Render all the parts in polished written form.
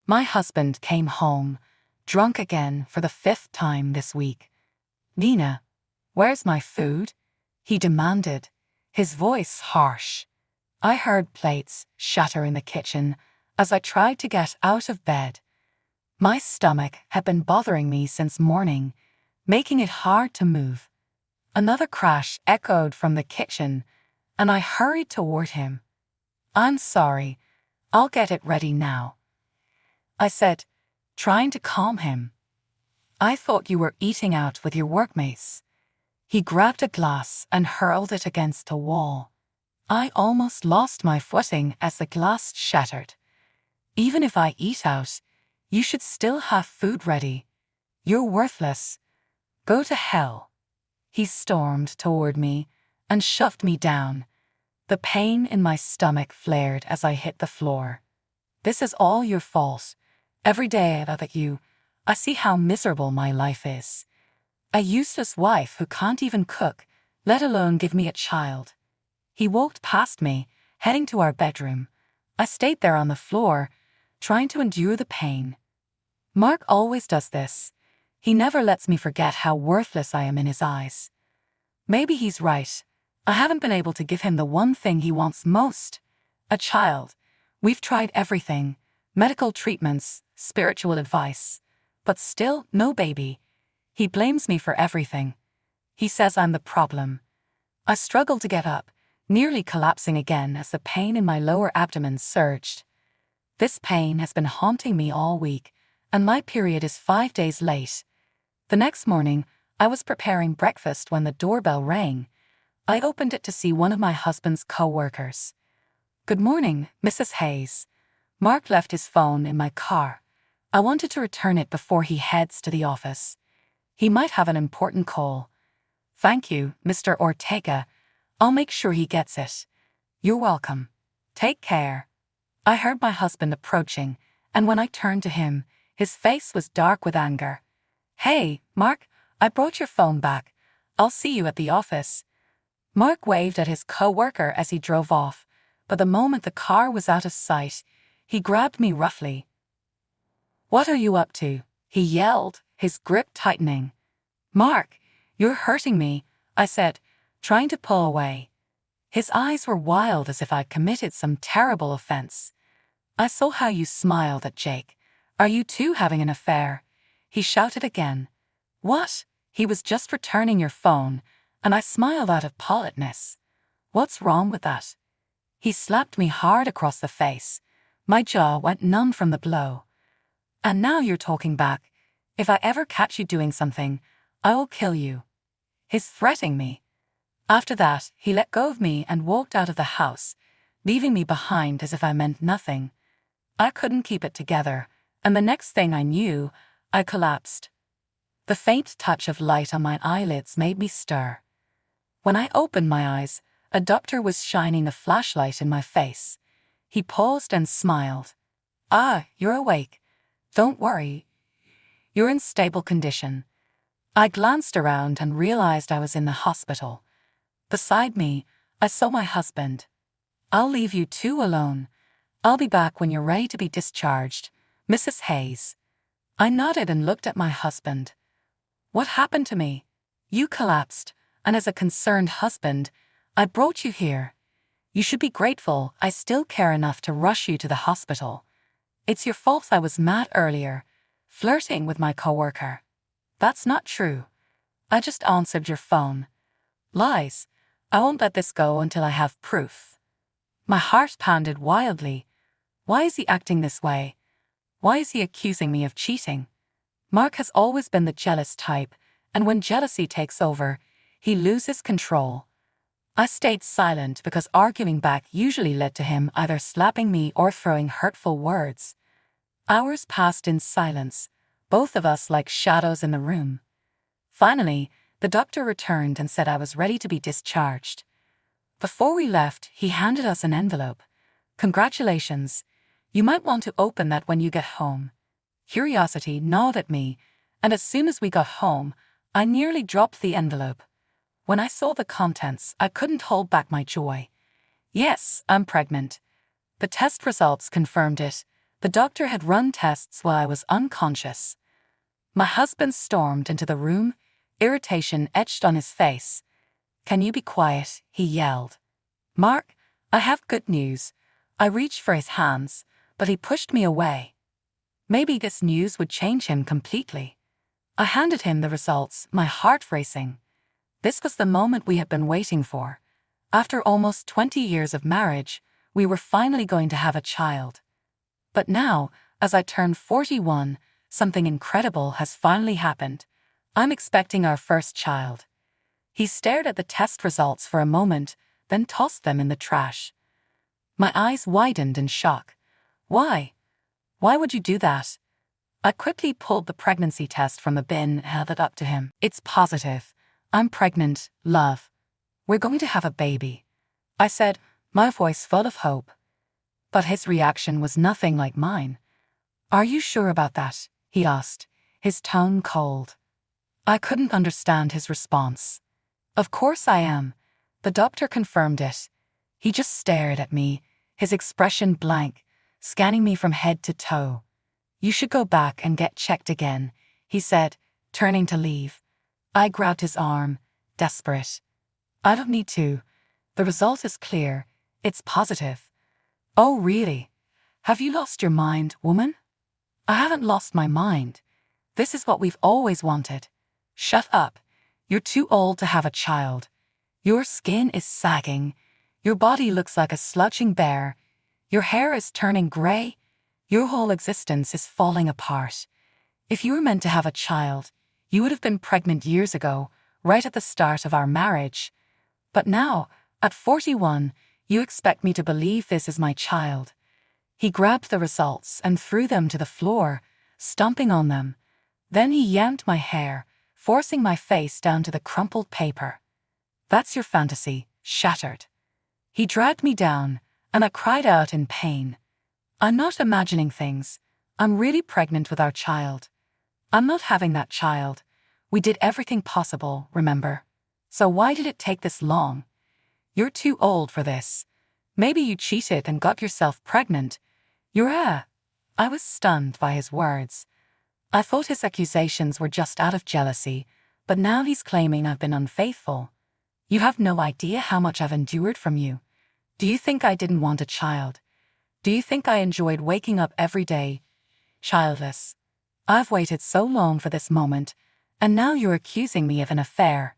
My husband came home, drunk again for the 5th time this week. "Nina, where's my food?" he demanded, his voice harsh. I heard plates shatter in the kitchen as I tried to get out of bed. My stomach had been bothering me since morning, making it hard to move. Another crash echoed from the kitchen, and I hurried toward him. "I'm sorry, I'll get it ready now," I said, trying to calm him. "I thought you were eating out with your workmates." He grabbed a glass and hurled it against a wall. I almost lost my footing as the glass shattered. "Even if I eat out, you should still have food ready. You're worthless. Go to hell." He stormed toward me and shoved me down. The pain in my stomach flared as I hit the floor. "This is all your fault. Every day that I see how miserable my life is. A useless wife who can't even cook, let alone give me a child." He walked past me, heading to our bedroom. I stayed there on the floor, trying to endure the pain. Mark always does this. He never lets me forget how worthless I am in his eyes. Maybe he's right. I haven't been able to give him the one thing he wants most: a child. We've tried everything: medical treatments, spiritual advice. But still, no baby. He blames me for everything. He says I'm the problem. I struggle to get up, nearly collapsing again as the pain in my lower abdomen surged. This pain has been haunting me all week, and my period is 5 days late. The next morning, I was preparing breakfast when the doorbell rang. I opened it to see one of my husband's co-workers. "Good morning, Mrs. Hayes." Mark left his phone in my car. I wanted to return it before he heads to the office. He might have an important call. "Thank you, Mr. Ortega. I'll make sure he gets it." "You're welcome. Take care." I heard my husband approaching, and when I turned to him, his face was dark with anger. "Hey, Mark, I brought your phone back. I'll see you at the office." Mark waved at his co-worker as he drove off, but the moment the car was out of sight, he grabbed me roughly. "What are you up to?" he yelled, his grip tightening. "Mark, you're hurting me," I said, trying to pull away. His eyes were wild as if I'd committed some terrible offense. "I saw how you smiled at Jake. Are you two having an affair?" he shouted again. "What? He was just returning your phone," and I smiled out of politeness. "What's wrong with that?" He slapped me hard across the face. My jaw went numb from the blow. "And now you're talking back. If I ever catch you doing something, I will kill you." He's threatening me. After that, he let go of me and walked out of the house, leaving me behind as if I meant nothing. I couldn't keep it together, and the next thing I knew, I collapsed. The faint touch of light on my eyelids made me stir. When I opened my eyes, a doctor was shining a flashlight in my face. He paused and smiled. "Ah, you're awake. Don't worry. You're in stable condition." I glanced around and realized I was in the hospital. Beside me, I saw my husband. "I'll leave you two alone. I'll be back when you're ready to be discharged, Mrs. Hayes." I nodded and looked at my husband. "What happened to me?" "You collapsed, and as a concerned husband, I brought you here. You should be grateful I still care enough to rush you to the hospital. It's your fault I was mad earlier, flirting with my coworker." "That's not true. I just answered your phone." "Lies. I won't let this go until I have proof." My heart pounded wildly. Why is he acting this way? Why is he accusing me of cheating? Mark has always been the jealous type, and when jealousy takes over, he loses control. I stayed silent because arguing back usually led to him either slapping me or throwing hurtful words. Hours passed in silence, both of us like shadows in the room. Finally, the doctor returned and said I was ready to be discharged. Before we left, he handed us an envelope. "Congratulations. You might want to open that when you get home." Curiosity gnawed at me, and as soon as we got home, I nearly dropped the envelope. When I saw the contents, I couldn't hold back my joy. Yes, I'm pregnant. The test results confirmed it. The doctor had run tests while I was unconscious. My husband stormed into the room, irritation etched on his face. "Can you be quiet?" he yelled. "Mark, I have good news." I reached for his hands, but he pushed me away. Maybe this news would change him completely. I handed him the results, my heart racing. This was the moment we had been waiting for. After almost 20 years of marriage, we were finally going to have a child. But now, as I turn 41, something incredible has finally happened. I'm expecting our first child. He stared at the test results for a moment, then tossed them in the trash. My eyes widened in shock. "Why? Why would you do that?" I quickly pulled the pregnancy test from the bin and held it up to him. "It's positive. I'm pregnant, love. We're going to have a baby," I said, my voice full of hope. But his reaction was nothing like mine. "Are you sure about that?" he asked, his tone cold. I couldn't understand his response. "Of course I am." The doctor confirmed it. He just stared at me, his expression blank, scanning me from head to toe. "You should go back and get checked again," he said, turning to leave. I grabbed his arm, desperate. "I don't need to. The result is clear. It's positive." "Oh, really? Have you lost your mind, woman?" "I haven't lost my mind. This is what we've always wanted." "Shut up. You're too old to have a child. Your skin is sagging. Your body looks like a slouching bear. Your hair is turning gray. Your whole existence is falling apart. If you were meant to have a child, you would have been pregnant years ago, right at the start of our marriage. But now, at 41, you expect me to believe this is my child." He grabbed the results and threw them to the floor, stomping on them. Then he yanked my hair, forcing my face down to the crumpled paper. "That's your fantasy, shattered." He dragged me down, and I cried out in pain. "I'm not imagining things. I'm really pregnant with our child. I'm not having that child. We did everything possible, remember? So why did it take this long? You're too old for this. Maybe you cheated and got yourself pregnant. I was stunned by his words. I thought his accusations were just out of jealousy, but now he's claiming I've been unfaithful. You have no idea how much I've endured from you. Do you think I didn't want a child? Do you think I enjoyed waking up every day childless? I've waited so long for this moment, and now you're accusing me of an affair.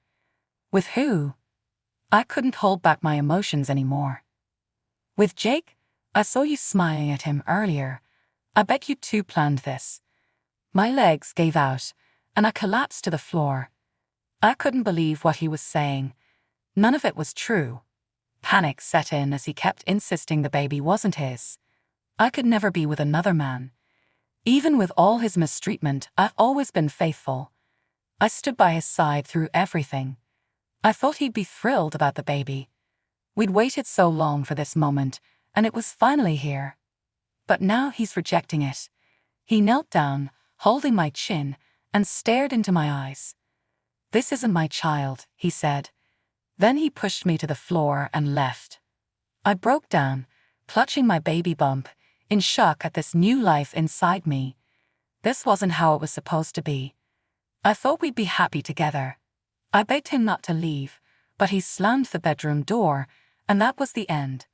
With who?" I couldn't hold back my emotions anymore. "With Jake? I saw you smiling at him earlier. I bet you two planned this." My legs gave out, and I collapsed to the floor. I couldn't believe what he was saying. None of it was true. Panic set in as he kept insisting the baby wasn't his. I could never be with another man. Even with all his mistreatment, I've always been faithful. I stood by his side through everything. I thought he'd be thrilled about the baby. We'd waited so long for this moment, and it was finally here. But now he's rejecting it. He knelt down, holding my chin, and stared into my eyes. "This isn't my child," he said. Then he pushed me to the floor and left. I broke down, clutching my baby bump, in shock at this new life inside me. This wasn't how it was supposed to be. I thought we'd be happy together. I begged him not to leave, but he slammed the bedroom door, and that was the end.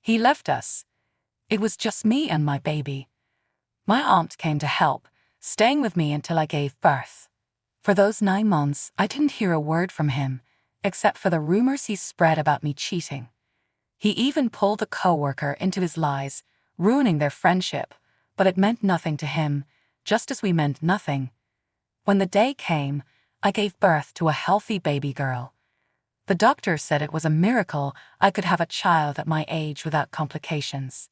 He left us. It was just me and my baby. My aunt came to help, staying with me until I gave birth. For those 9 months, I didn't hear a word from him, except for the rumors he spread about me cheating. He even pulled a coworker into his lies, ruining their friendship, but it meant nothing to him, just as we meant nothing. When the day came, I gave birth to a healthy baby girl. The doctor said it was a miracle I could have a child at my age without complications.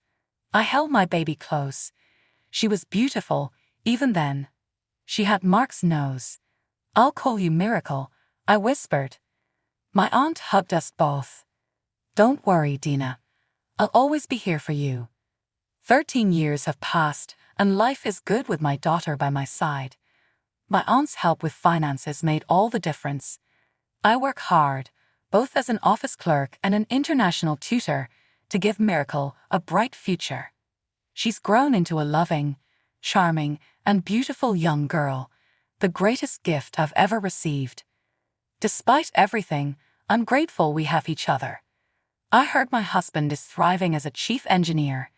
I held my baby close. She was beautiful, even then. She had Mark's nose. "I'll call you Miracle," I whispered. My aunt hugged us both. "Don't worry, Dina. I'll always be here for you." 13 years have passed, and life is good with my daughter by my side. My aunt's help with finances made all the difference. I work hard, both as an office clerk and an international tutor, to give Miracle a bright future. She's grown into a loving, charming, and beautiful young girl, the greatest gift I've ever received. Despite everything, I'm grateful we have each other. I heard my husband is thriving as a chief engineer.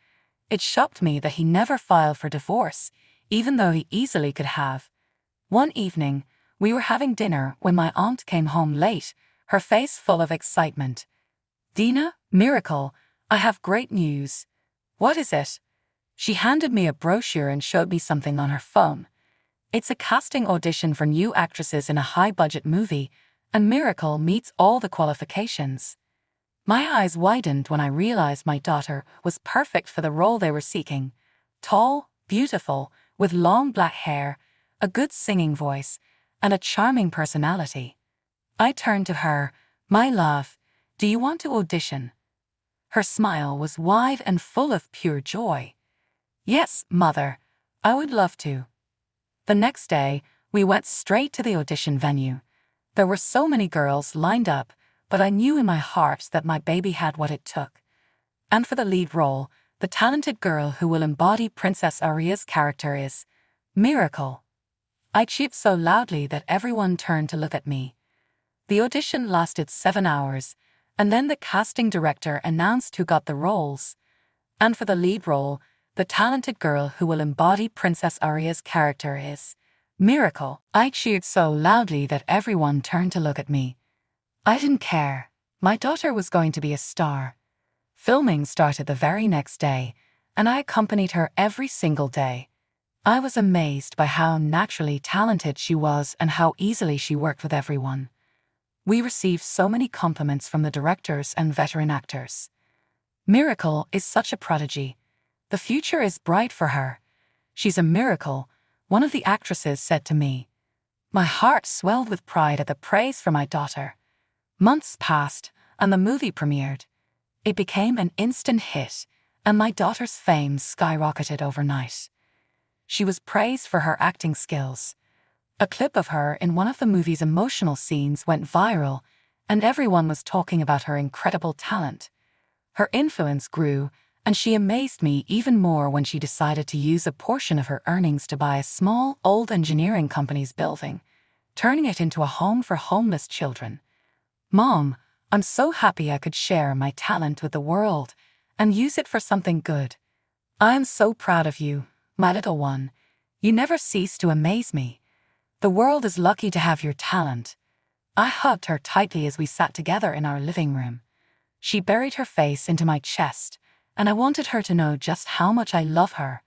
It shocked me that he never filed for divorce, even though he easily could have. One evening, we were having dinner when my aunt came home late, her face full of excitement. "Dina, miracle, I have great news." "What is it?" She handed me a brochure and showed me something on her phone. "It's a casting audition for new actresses in a high-budget movie, and Miracle meets all the qualifications." My eyes widened when I realized my daughter was perfect for the role they were seeking. Tall, beautiful, with long black hair, a good singing voice, and a charming personality. I turned to her. "My love, do you want to audition?" Her smile was wide and full of pure joy. "Yes, Mother, I would love to." The next day, we went straight to the audition venue. There were so many girls lined up, but I knew in my heart that my baby had what it took. And for the lead role, the talented girl who will embody Princess Aria's character is Miracle. I cheered so loudly that everyone turned to look at me. The audition lasted 7 hours, and then the casting director announced who got the roles. And for the lead role, the talented girl who will embody Princess Aria's character is Miracle. I cheered so loudly that everyone turned to look at me. I didn't care. My daughter was going to be a star. Filming started the very next day, and I accompanied her every single day. I was amazed by how naturally talented she was and how easily she worked with everyone. We received so many compliments from the directors and veteran actors. Miracle is such a prodigy. The future is bright for her. She's a miracle, one of the actresses said to me. My heart swelled with pride at the praise for my daughter. Months passed, and the movie premiered. It became an instant hit, and my daughter's fame skyrocketed overnight. She was praised for her acting skills. A clip of her in one of the movie's emotional scenes went viral, and everyone was talking about her incredible talent. Her influence grew, and she amazed me even more when she decided to use a portion of her earnings to buy a small, old engineering company's building, turning it into a home for homeless children. "Mom, I'm so happy I could share my talent with the world and use it for something good. I am so proud of you, my little one. You never cease to amaze me. The world is lucky to have your talent." I hugged her tightly as we sat together in our living room. She buried her face into my chest, and I wanted her to know just how much I love her.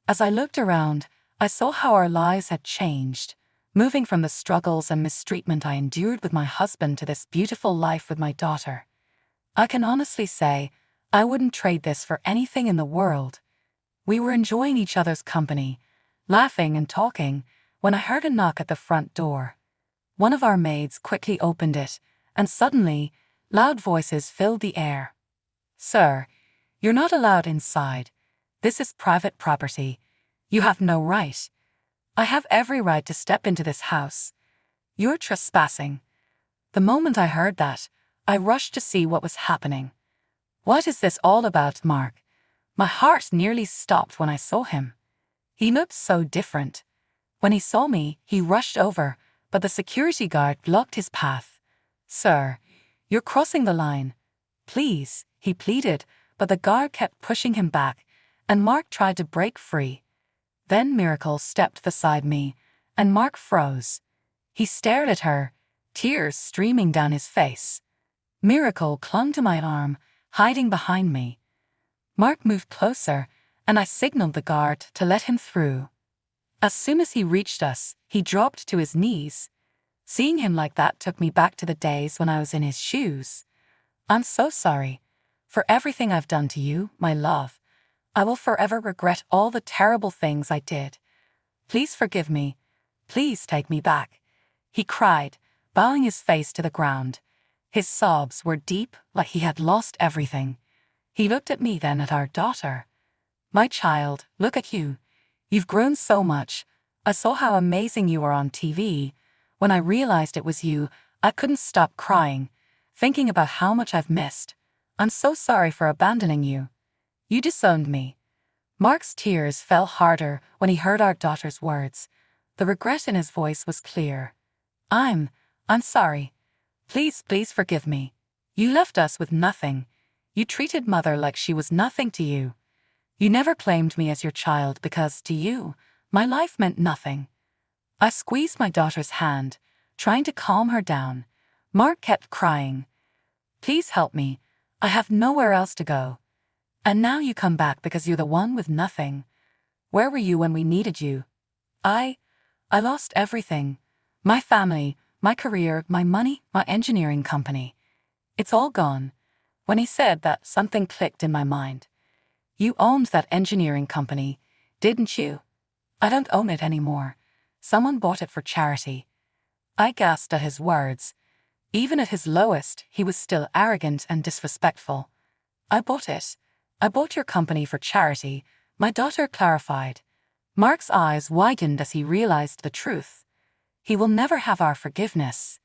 As I looked around, I saw how our lives had changed, moving from the struggles and mistreatment I endured with my husband to this beautiful life with my daughter. I can honestly say, I wouldn't trade this for anything in the world. We were enjoying each other's company, laughing and talking, when I heard a knock at the front door. One of our maids quickly opened it, and suddenly, loud voices filled the air. "Sir, you're not allowed inside. This is private property. You have no right. I have every right to step into this house. You're trespassing." The moment I heard that, I rushed to see what was happening. "What is this all about, Mark?" My heart nearly stopped when I saw him. He looked so different. When he saw me, he rushed over, but the security guard blocked his path. "Sir, you're crossing the line. Please," he pleaded, but the guard kept pushing him back, and Mark tried to break free. Then Miracle stepped beside me, and Mark froze. He stared at her, tears streaming down his face. Miracle clung to my arm, hiding behind me. Mark moved closer, and I signaled the guard to let him through. As soon as he reached us, he dropped to his knees. Seeing him like that took me back to the days when I was in his shoes. "I'm so sorry for everything I've done to you, my love. I will forever regret all the terrible things I did. Please forgive me. Please take me back," he cried, bowing his face to the ground. His sobs were deep, like he had lost everything. He looked at me, then at our daughter. "My child, look at you. You've grown so much. I saw how amazing you were on TV. When I realized it was you, I couldn't stop crying, thinking about how much I've missed. I'm so sorry for abandoning you. You disowned me." Mark's tears fell harder when he heard our daughter's words. The regret in his voice was clear. I'm sorry. Please forgive me. You left us with nothing. You treated Mother like she was nothing to you. You never claimed me as your child because, to you, my life meant nothing. I squeezed my daughter's hand, trying to calm her down. Mark kept crying. Please help me. I have nowhere else to go. And now you come back because you're the one with nothing. Where were you when we needed you? I lost everything. My family, my career, my money, my engineering company. It's all gone. When he said that, something clicked in my mind. You owned that engineering company, didn't you? I don't own it anymore. Someone bought it for charity. I gasped at his words. Even at his lowest, he was still arrogant and disrespectful. I bought it. I bought your company for charity, my daughter clarified. Mark's eyes widened as he realized the truth. He will never have our forgiveness.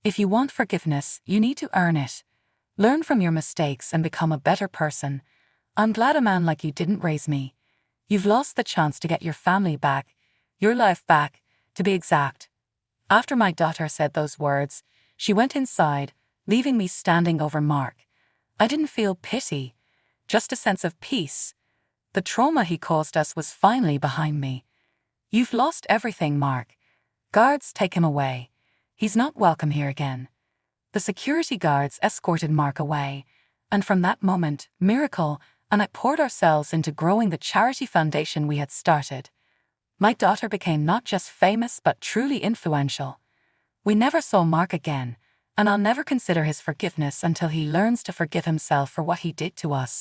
If you want forgiveness, you need to earn it. Learn from your mistakes and become a better person. I'm glad a man like you didn't raise me. You've lost the chance to get your family back, your life back, to be exact. After my daughter said those words, she went inside, leaving me standing over Mark. I didn't feel pity, just a sense of peace. The trauma he caused us was finally behind me. You've lost everything, Mark. Guards, take him away. He's not welcome here again. The security guards escorted Mark away, and from that moment, Miracle and I poured ourselves into growing the charity foundation we had started. My daughter became not just famous but truly influential. We never saw Mark again, and I'll never consider his forgiveness until he learns to forgive himself for what he did to us.